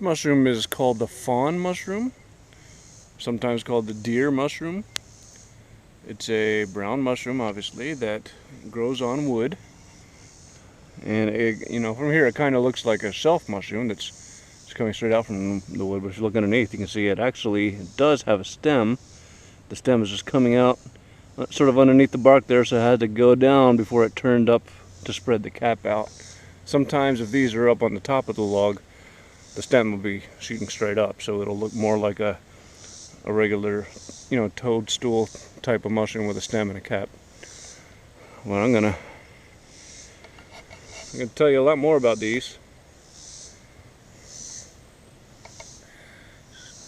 mushroom is called the fawn mushroom, sometimes called the deer mushroom. It's a brown mushroom, obviously, that grows on wood. And from here it kind of looks like a shelf mushroom that's coming straight out from the wood. But if you look underneath, you can see it does have a stem. The stem is just coming out sort of underneath the bark there, so it had to go down before it turned up to spread the cap out. Sometimes if these are up on the top of the log, the stem will be shooting straight up, so it'll look more like a regular, toadstool type of mushroom with a stem and a cap. Well, I'm gonna tell you a lot more about these.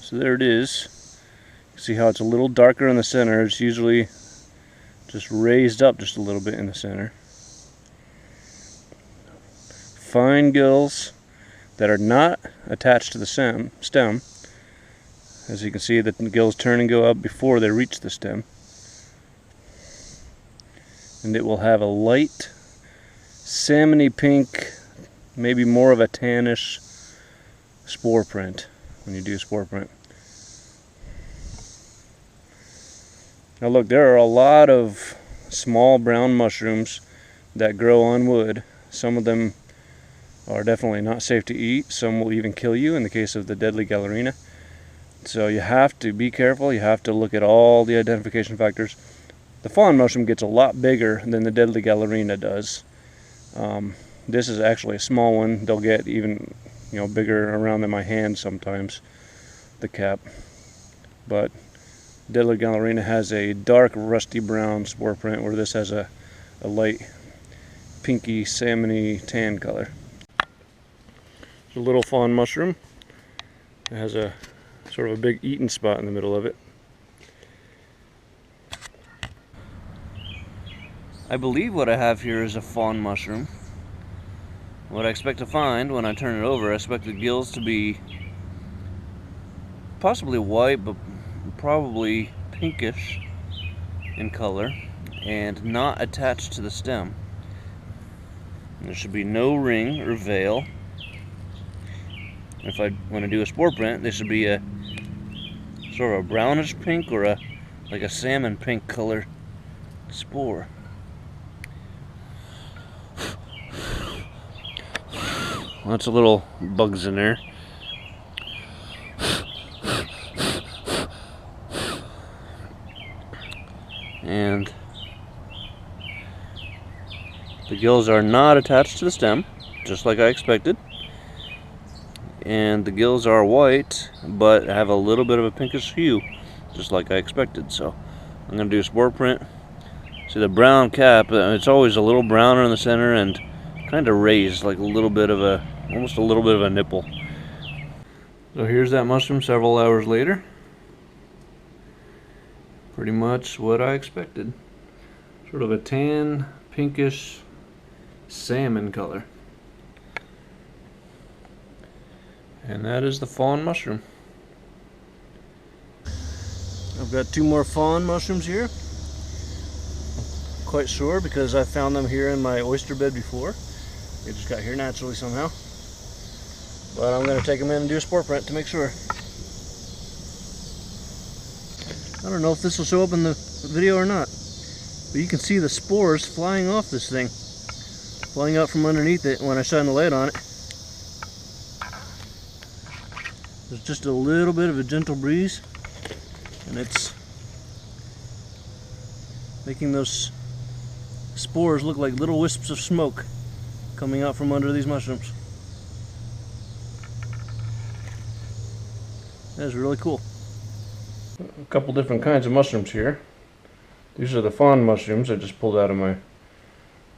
So there it is. You see how it's a little darker in the center. It's usually just raised up just a little bit in the center. Fine gills that are not attached to the stem. As you can see, the gills turn and go up before they reach the stem. And it will have a light salmony pink, maybe more of a tannish spore print when you do spore print. Now look, there are a lot of small brown mushrooms that grow on wood. Some of them are definitely not safe to eat. Some will even kill you in the case of the deadly Gallerina. So you have to be careful. You have to look at all the identification factors. The fawn mushroom gets a lot bigger than the deadly Gallerina does. This is actually a small one. They'll get even bigger around than my hand sometimes, the cap. But deadly Gallerina has a dark rusty brown spore print, where this has a light pinky salmony tan color. The little fawn mushroom. It has a sort of a big eaten spot in the middle of it. I believe what I have here is a fawn mushroom. What I expect to find when I turn it over, I expect the gills to be possibly white, but probably pinkish in color, and not attached to the stem. There should be no ring or veil. If I want to do a spore print, this should be a sort of a brownish pink or like a salmon pink color spore. Lots of little bugs in there. And the gills are not attached to the stem, just like I expected. And the gills are white, but have a little bit of a pinkish hue, just like I expected. So I'm going to do a spore print. See the brown cap, it's always a little browner in the center and kind of raised, like almost a little bit of a nipple. So here's that mushroom several hours later. Pretty much what I expected. Sort of a tan, pinkish, salmon color. And that is the fawn mushroom. I've got two more fawn mushrooms here. Quite sure, because I found them here in my oyster bed before. They just got here naturally somehow. But I'm going to take them in and do a spore print to make sure. I don't know if this will show up in the video or not, but you can see the spores flying off this thing, flying out from underneath it when I shine the light on it. There's just a little bit of a gentle breeze, and it's making those spores look like little wisps of smoke coming out from under these mushrooms. That is really cool. A couple different kinds of mushrooms here. These are the fawn mushrooms I just pulled out of my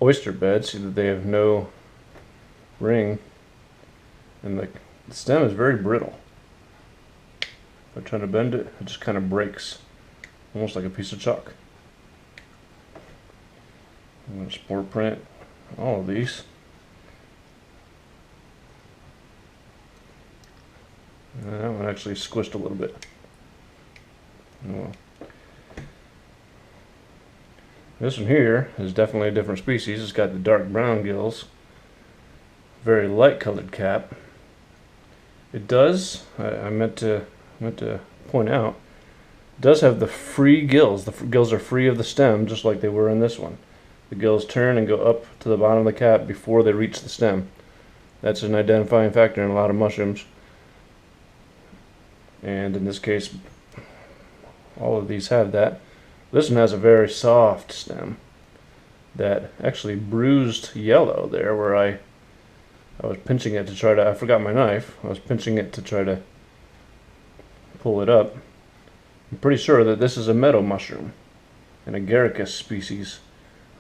oyster bed. See that they have no ring, and the stem is very brittle. If I try to bend it, it just kind of breaks, almost like a piece of chalk. I'm going to spore print all of these. And that one actually squished a little bit. Oh well. This one here is definitely a different species. It's got the dark brown gills, very light colored cap. It does. I meant to point out. It does have the free gills. The gills are free of the stem, just like they were in this one. The gills turn and go up to the bottom of the cap before they reach the stem. That's an identifying factor in a lot of mushrooms. And in this case, all of these have that. This one has a very soft stem that actually bruised yellow there where I was pinching it to try to, I forgot my knife. I was pinching it to try to pull it up. I'm pretty sure that this is a meadow mushroom, an agaricus species.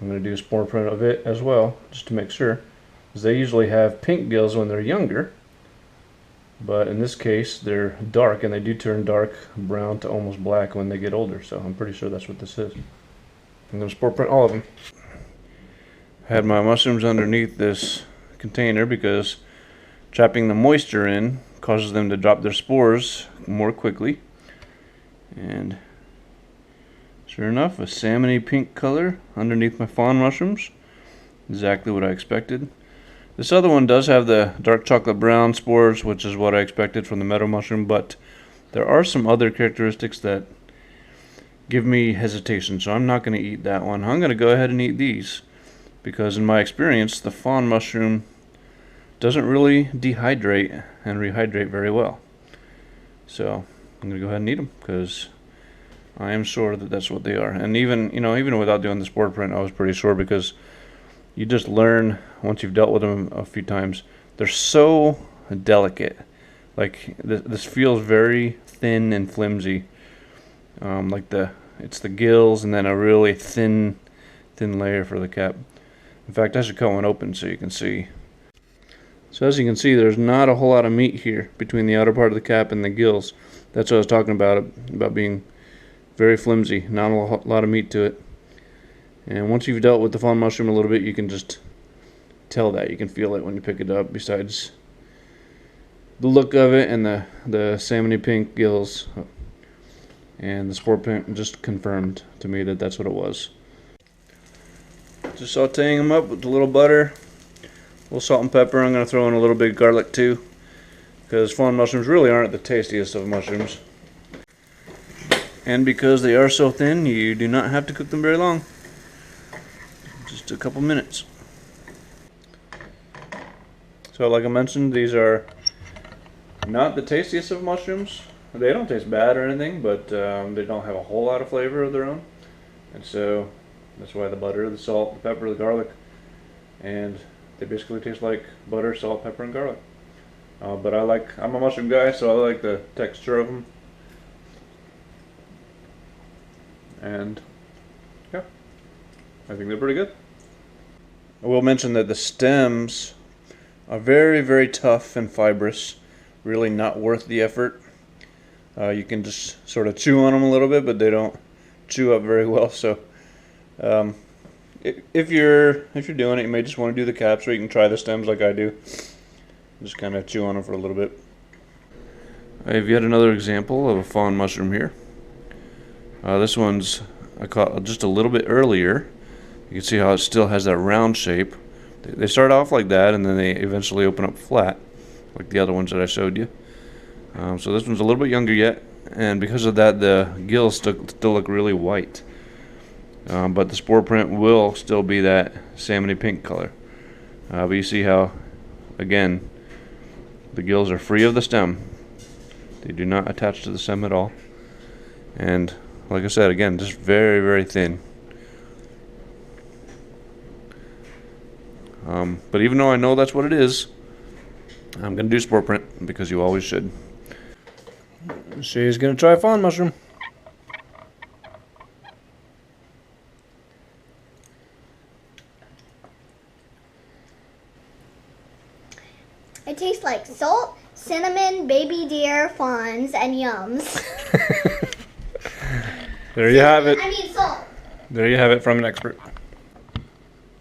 I'm going to do a spore print of it as well, just to make sure, because they usually have pink gills when they're younger, but in this case they're dark, and they do turn dark brown to almost black when they get older, so I'm pretty sure that's what this is. I'm going to spore print all of them. I had my mushrooms underneath this container because trapping the moisture in causes them to drop their spores more quickly. And sure enough, a salmony pink color underneath my fawn mushrooms. Exactly what I expected. This other one does have the dark chocolate brown spores, which is what I expected from the meadow mushroom, but there are some other characteristics that give me hesitation, so I'm not going to eat that one. I'm going to go ahead and eat these, because in my experience, the fawn mushroom doesn't really dehydrate and rehydrate very well. So I'm going to go ahead and eat them, because I am sure that that's what they are. And even without doing the spore print, I was pretty sure, because you just learn once you've dealt with them a few times. They're so delicate. Like this feels very thin and flimsy. It's the gills and then a really thin layer for the cap. In fact, I should cut one open so you can see. So as you can see, there's not a whole lot of meat here between the outer part of the cap and the gills. That's what I was talking about being very flimsy, not a lot of meat to it. And once you've dealt with the fawn mushroom a little bit, you can just tell that. You can feel it when you pick it up, besides the look of it and the salmony pink gills. And the spore print just confirmed to me that that's what it was. Just sauteing them up with a little butter, a little salt and pepper. I'm going to throw in a little bit of garlic too, because fawn mushrooms really aren't the tastiest of mushrooms. And because they are so thin, you do not have to cook them very long. Just a couple minutes. So like I mentioned, these are not the tastiest of mushrooms. They don't taste bad or anything, but they don't have a whole lot of flavor of their own. And so that's why the butter, the salt, the pepper, the garlic, and they basically taste like butter, salt, pepper, and garlic. But I'm a mushroom guy, so I like the texture of them. And yeah, I think they're pretty good. I will mention that the stems are very, very tough and fibrous. Really not worth the effort. You can just sort of chew on them a little bit, but they don't chew up very well. So if you're doing it, you may just want to do the caps, or you can try the stems like I do. Just kind of chew on them for a little bit. I have yet another example of a fawn mushroom here. This one's I caught just a little bit earlier. You can see how it still has that round shape. They start off like that, and then they eventually open up flat, like the other ones that I showed you. So this one's a little bit younger yet, and because of that, the gills still look really white. But the spore print will still be that salmony pink color. But you see how, again, the gills are free of the stem. They do not attach to the stem at all. And like I said, again, just very, very thin. But even though I know that's what it is, I'm going to do spore print, because you always should. She's going to try fawn mushroom. It tastes like salt, cinnamon, baby deer, fawns, and yums. There you have it. I mean salt. There you have it from an expert.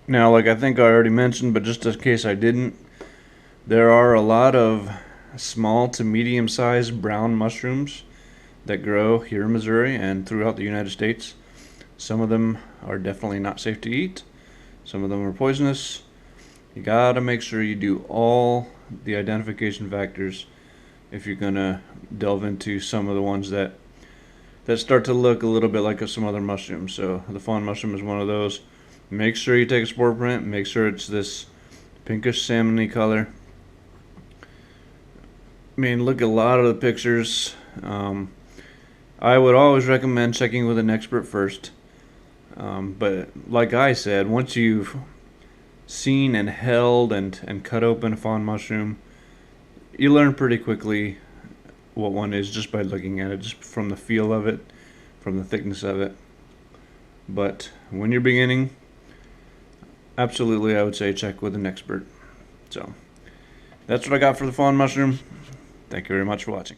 Now, like I think I already mentioned, but just in case I didn't, there are a lot of small to medium-sized brown mushrooms that grow here in Missouri and throughout the United States. Some of them are definitely not safe to eat. Some of them are poisonous. You gotta make sure you do all the identification factors if you're gonna delve into some of the ones that start to look a little bit like some other mushrooms. So the fawn mushroom is one of those. Make sure you take a spore print. Make sure it's this pinkish salmony color. I mean, look at a lot of the pictures. I would always recommend checking with an expert first. But like I said, once you've seen and held and cut open a fawn mushroom, you learn pretty quickly what one is just by looking at it, just from the feel of it, from the thickness of it. But when you're beginning, absolutely I would say check with an expert. So that's what I got for the fawn mushroom. Thank you very much for watching.